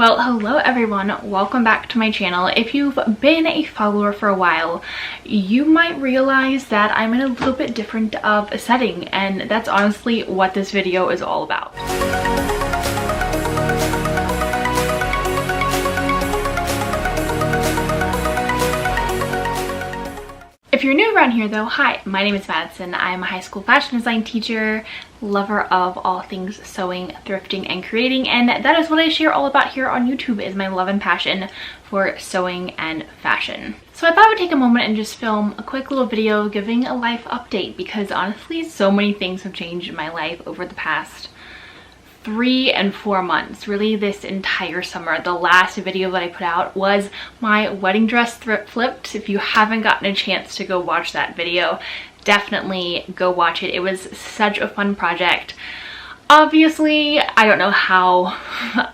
Well, hello everyone, welcome back to my channel. If you've been a follower for a while, you might realize that I'm in a little bit different of a setting, and that's honestly what this video is all about. If you're new around here though, hi, my name is Madison. I'm a high school fashion design teacher, lover of all things sewing, thrifting, and creating, and that is what I share all about here on YouTube, is my love and passion for sewing and fashion. So I thought I would take a moment and just film a quick little video giving a life update, because honestly so many things have changed in my life over the past 3 and 4 months, really this entire summer. The last video that I put out was my wedding dress flipped. If you haven't gotten a chance to go watch that video, definitely go watch it. It was such a fun project. Obviously, I don't know how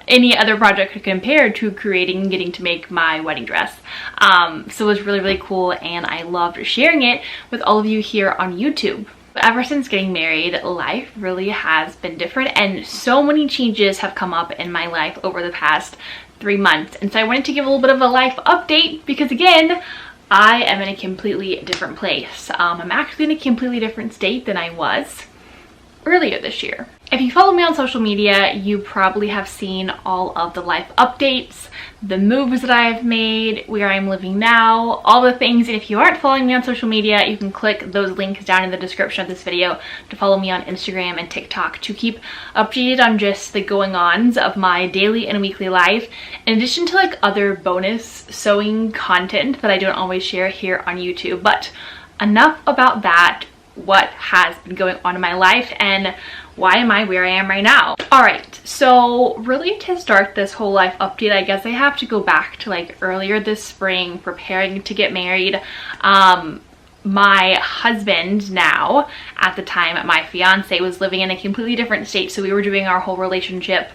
any other project could compare to creating and getting to make my wedding dress. So it was really, really cool, and I loved sharing it with all of you here on YouTube. Ever since getting married, life really has been different, and so many changes have come up in my life over the past 3 months. And so I wanted to give a little bit of a life update because, again, I am in a completely different place. I'm actually in a completely different state than I was earlier this year. If you follow me on social media, you probably have seen all of the life updates, the moves that I've made, where I'm living now, all the things. And if you aren't following me on social media, you can click those links down in the description of this video to follow me on Instagram and TikTok to keep updated on just the going-ons of my daily and weekly life, in addition to like other bonus sewing content that I don't always share here on YouTube. But enough about that. What has been going on in my life and why am I where I am right now? All right, so really to start this whole life update, I guess I have to go back to like earlier this spring, preparing to get married. My husband now, at the time my fiance, was living in a completely different state, so we were doing our whole relationship,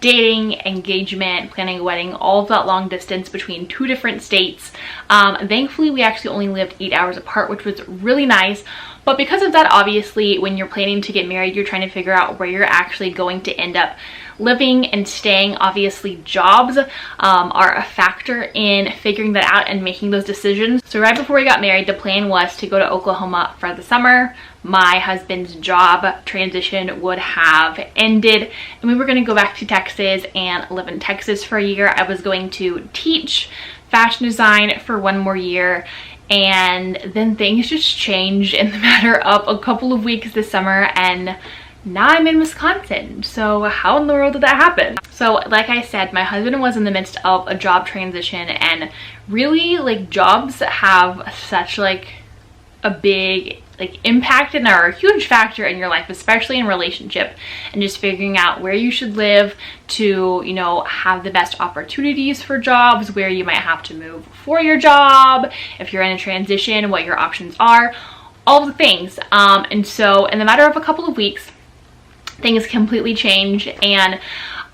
dating, engagement, planning a wedding, all of that long distance between 2 different states. Thankfully we actually only lived 8 hours apart, which was really nice. But because of that, obviously when you're planning to get married, you're trying to figure out where you're actually going to end up living and staying. Obviously jobs are a factor in figuring that out and making those decisions. So right before we got married, the plan was to go to Oklahoma for the summer. My husband's job transition would have ended and we were going to go back to Texas and live in Texas for a year. I was going to teach fashion design for 1 more year, and then things just changed in the matter of a couple of weeks this summer, and now I'm in Wisconsin. So how in the world did that happen? So like I said, my husband was in the midst of a job transition, and really like jobs have such like a big impact and are a huge factor in your life, especially in relationship, and just figuring out where you should live to, you know, have the best opportunities for jobs, where you might have to move for your job, if you're in a transition, what your options are, all the things. And so in the matter of a couple of weeks, things completely changed, and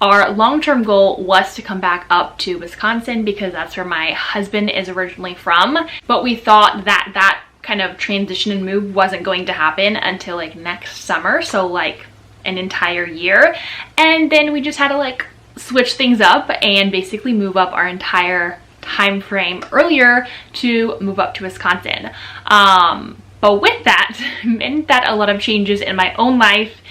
our long-term goal was to come back up to Wisconsin because that's where my husband is originally from. But we thought that that kind of transition and move wasn't going to happen until like next summer, so like an entire year. And then we just had to like switch things up and basically move up our entire time frame earlier to move up to Wisconsin. But with that meant that a lot of changes in my own life,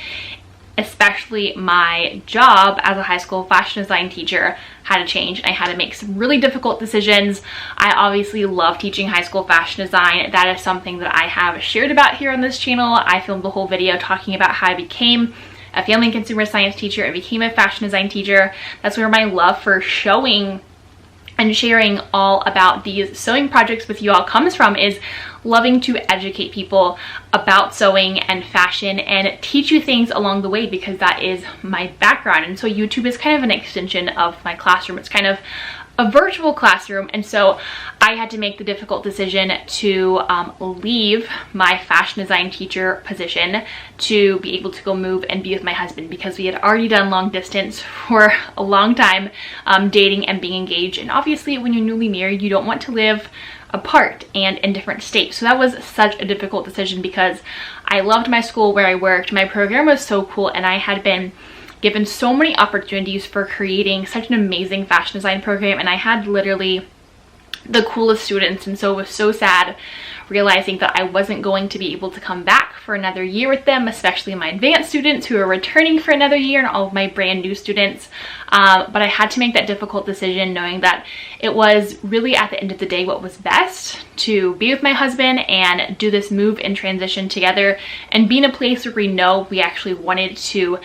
especially my job as a high school fashion design teacher, had to change. I had to make some really difficult decisions. I obviously love teaching high school fashion design. That is something that I have shared about here on this channel. I filmed the whole video talking about how I became a family and consumer science teacher. I became a fashion design teacher. That's where my love for showing and sharing all about these sewing projects with you all comes from, is loving to educate people about sewing and fashion and teach you things along the way, because that is my background. And so YouTube is kind of an extension of my classroom. It's kind of a virtual classroom, and so I had to make the difficult decision to leave my fashion design teacher position to be able to go move and be with my husband, because we had already done long distance for a long time, dating and being engaged. And obviously when you're newly married, you don't want to live apart and in different states. So that was such a difficult decision because I loved my school where I worked. My program was so cool, and I had been given so many opportunities for creating such an amazing fashion design program, and I had literally the coolest students, and so it was so sad realizing that I wasn't going to be able to come back for another year with them, especially my advanced students who are returning for another year and all of my brand new students. But I had to make that difficult decision, knowing that it was really at the end of the day what was best to be with my husband and do this move and transition together and be in a place where we know we actually wanted to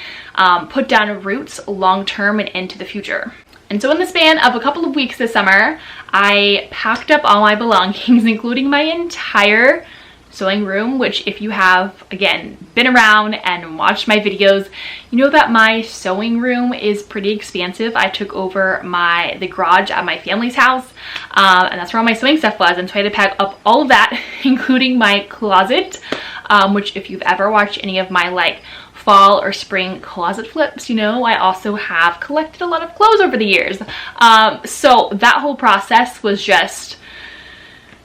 put down roots long term and into the future. And so in the span of a couple of weeks this summer, I packed up all my belongings, including my entire sewing room, which if you have, again, been around and watched my videos, you know that my sewing room is pretty expansive. I took over the garage at my family's house, and that's where all my sewing stuff was. And so I had to pack up all of that, including my closet, which if you've ever watched any of my like fall or spring closet flips, you know I also have collected a lot of clothes over the years. So that whole process was just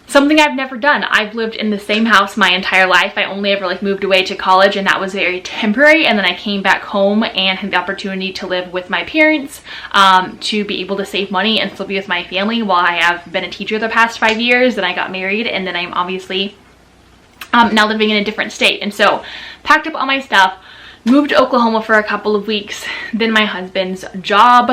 something I've never done. I've lived in the same house my entire life. I only ever like moved away to college, and that was very temporary, and then I came back home and had the opportunity to live with my parents, to be able to save money and still be with my family while I have been a teacher the past 5 years. Then I got married, and then I'm obviously now living in a different state. And so packed up all my stuff, moved to Oklahoma for a couple of weeks. Then my husband's job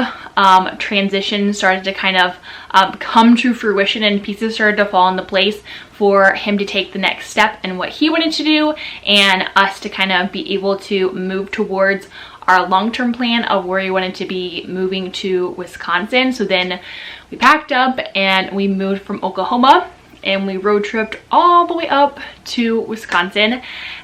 transition started to kind of come to fruition, and pieces started to fall into place for him to take the next step in what he wanted to do, and us to kind of be able to move towards our long-term plan of where we wanted to be moving to Wisconsin. So then we packed up and we moved from Oklahoma, and we road tripped all the way up to Wisconsin,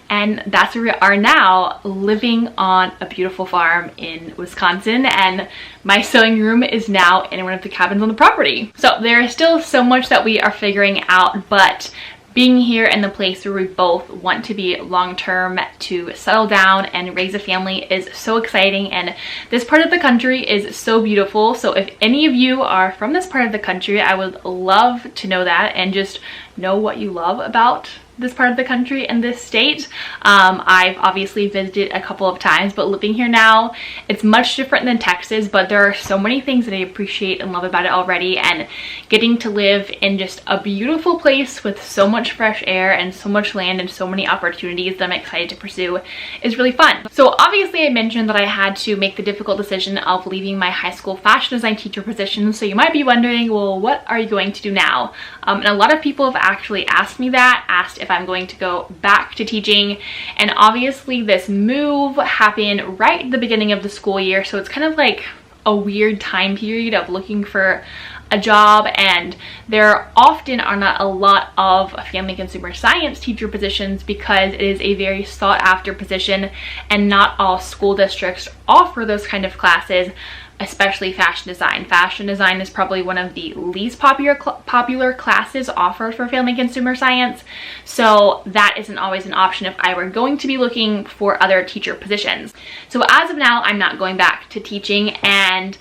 and that's where we are now, living on a beautiful farm in Wisconsin, and my sewing room is now in one of the cabins on the property. So there is still so much that we are figuring out, but being here in the place where we both want to be long-term, to settle down and raise a family, is so exciting. And this part of the country is so beautiful. So if any of you are from this part of the country, I would love to know that and just know what you love about this part of the country and this state. I've obviously visited a couple of times, but living here now, it's much different than Texas, but there are so many things that I appreciate and love about it already, and getting to live in just a beautiful place with so much fresh air and so much land and so many opportunities that I'm excited to pursue is really fun. So obviously I mentioned that I had to make the difficult decision of leaving my high school fashion design teacher position, so you might be wondering, well, what are you going to do now? And a lot of people have actually asked me that, asked if I'm going to go back to teaching, and obviously this move happened right at the beginning of the school year, so it's kind of like a weird time period of looking for a job, and there often are not a lot of family consumer science teacher positions because it is a very sought after position, and not all school districts offer those kind of classes, especially fashion design. Fashion design is probably one of the least popular classes offered for family consumer science, so that isn't always an option if I were going to be looking for other teacher positions. So as of now, I'm not going back to teaching, and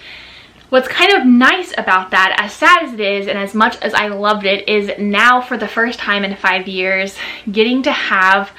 what's kind of nice about that, as sad as it is and as much as I loved it, is now for the first time in 5 years getting to have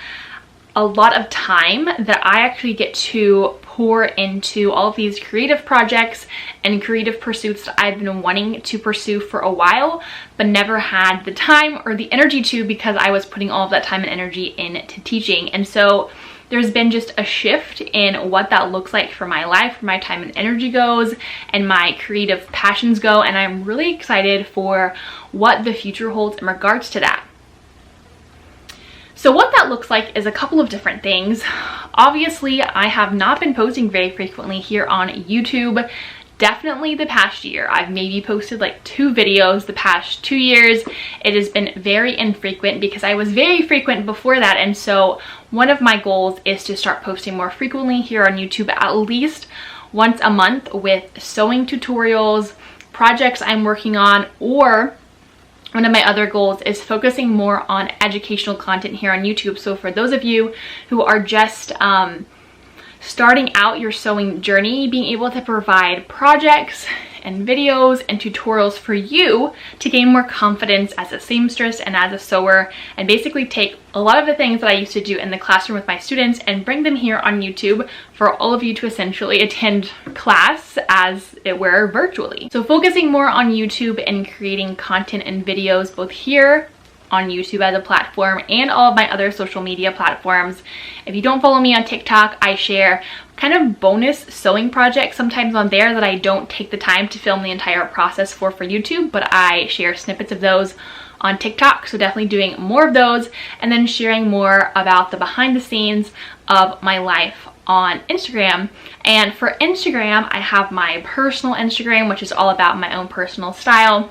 a lot of time that I actually get to pour into all of these creative projects and creative pursuits that I've been wanting to pursue for a while, but never had the time or the energy to, because I was putting all of that time and energy into teaching. And so there's been just a shift in what that looks like for my life, where my time and energy goes and my creative passions go, and I'm really excited for what the future holds in regards to that. So what that looks like is a couple of different things. Obviously, I have not been posting very frequently here on YouTube. Definitely the past year. I've maybe posted like 2 videos the past 2 years. It has been very infrequent because I was very frequent before that, and so one of my goals is to start posting more frequently here on YouTube, at least once a month, with sewing tutorials, projects I'm working on, or one of my other goals is focusing more on educational content here on YouTube. So for those of you who are just starting out your sewing journey, being able to provide projects and videos and tutorials for you to gain more confidence as a seamstress and as a sewer, and basically take a lot of the things that I used to do in the classroom with my students and bring them here on YouTube for all of you to essentially attend class as it were virtually. So focusing more on YouTube and creating content and videos both here on YouTube as a platform and all of my other social media platforms. If you don't follow me on TikTok, I share kind of bonus sewing projects sometimes on there that I don't take the time to film the entire process for YouTube, but I share snippets of those on TikTok. So definitely doing more of those, and then sharing more about the behind the scenes of my life on Instagram. And for Instagram, I have my personal Instagram, which is all about my own personal style,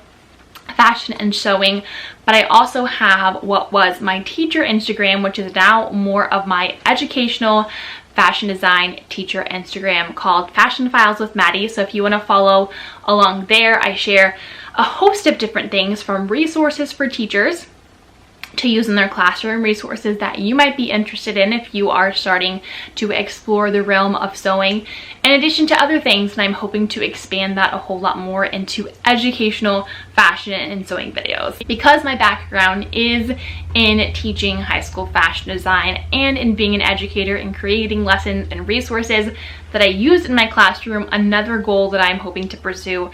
fashion and sewing, but I also have what was my teacher Instagram, which is now more of my educational fashion design teacher Instagram called Fashion Files with Maddie. So if you want to follow along there, I share a host of different things, from resources for teachers to use in their classroom, resources that you might be interested in if you are starting to explore the realm of sewing, in addition to other things. And I'm hoping to expand that a whole lot more into educational fashion and sewing videos. Because my background is in teaching high school fashion design and in being an educator and creating lessons and resources that I use in my classroom, another goal that I'm hoping to pursue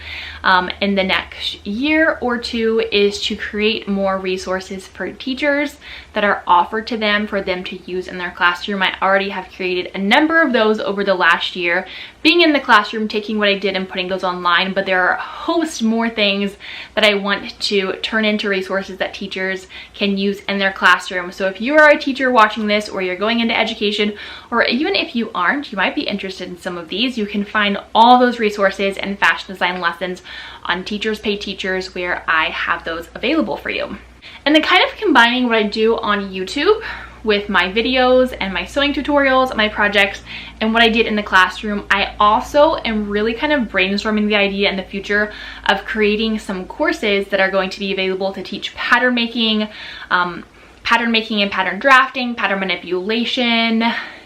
in the next year or two is to create more resources for teachers that are offered to them for them to use in their classroom. I already have created a number of those over the last year, being in the classroom, taking what I did and putting those online, but there are a host more things that I want to turn into resources that teachers can use in their classroom. So if you are a teacher watching this, or you're going into education, or even if you aren't, you might be interested in some of these, you can find all those resources and fashion design lessons on Teachers Pay Teachers, where I have those available for you. And then kind of combining what I do on YouTube with my videos and my sewing tutorials, my projects, and what I did in the classroom, I also am really kind of brainstorming the idea in the future of creating some courses that are going to be available to teach pattern making and pattern drafting, pattern manipulation,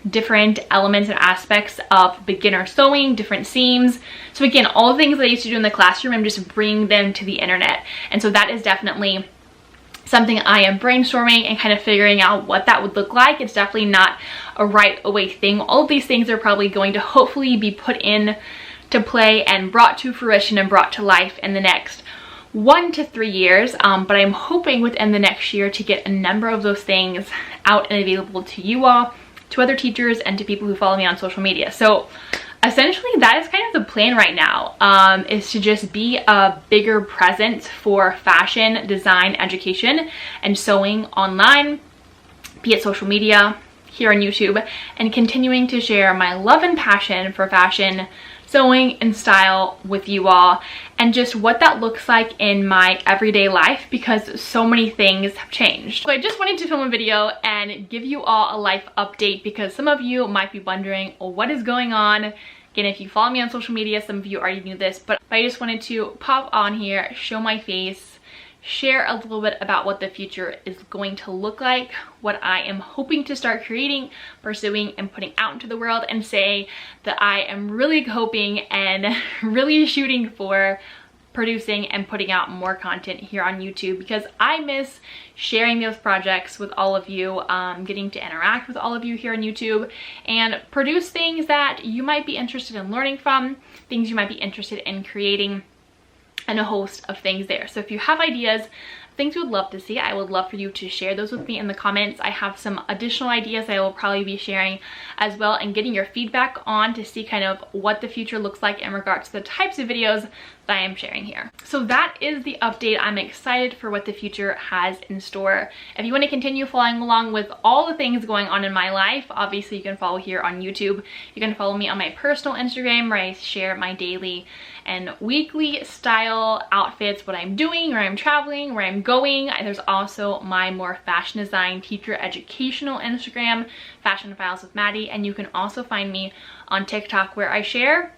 different elements and aspects of beginner sewing, different seams. So again, all the things that I used to do in the classroom, I'm just bringing them to the internet. And so that is definitely something I am brainstorming and kind of figuring out what that would look like. It's definitely not a right away thing. All of these things are probably going to hopefully be put in to play and brought to fruition and brought to life in the next 1 to 3 years, but I'm hoping within the next year to get a number of those things out and available to you all, to other teachers, and to people who follow me on social media. So essentially that is kind of the plan right now, is to just be a bigger presence for fashion design education and sewing online, be it social media, here on YouTube, and continuing to share my love and passion for fashion, sewing, and style with you all, and just what that looks like in my everyday life, because so many things have changed. So I just wanted to film a video and give you all a life update, because some of you might be wondering, well, what is going on? Again, if you follow me on social media, some of you already knew this, but I just wanted to pop on here, show my face, share a little bit about what the future is going to look like, what I am hoping to start creating, pursuing, and putting out into the world, and say that I am really hoping and really shooting for producing and putting out more content here on YouTube, because I miss sharing those projects with all of you, getting to interact with all of you here on YouTube, and produce things that you might be interested in learning from, things you might be interested in creating, and a host of things there. So if you have ideas, things you would love to see, I would love for you to share those with me in the comments. I have some additional ideas I will probably be sharing as well, and getting your feedback on to see kind of what the future looks like in regards to the types of videos that I am sharing here. So that is the update. I'm excited for what the future has in store. If you want to continue following along with all the things going on in my life, obviously you can follow here on YouTube. You can follow me on my personal Instagram, where I share my daily and weekly style outfits, what I'm doing, where I'm traveling, where I'm going. There's also my more fashion design teacher educational Instagram, Fashion Files with Maddie, and you can also find me on TikTok, where I share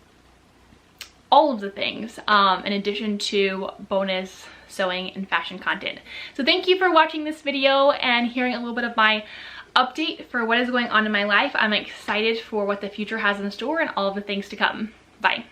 all of the things in addition to bonus sewing and fashion content. So thank you for watching this video and hearing a little bit of my update for what is going on in my life. I'm excited for what the future has in store and all of the things to come. Bye.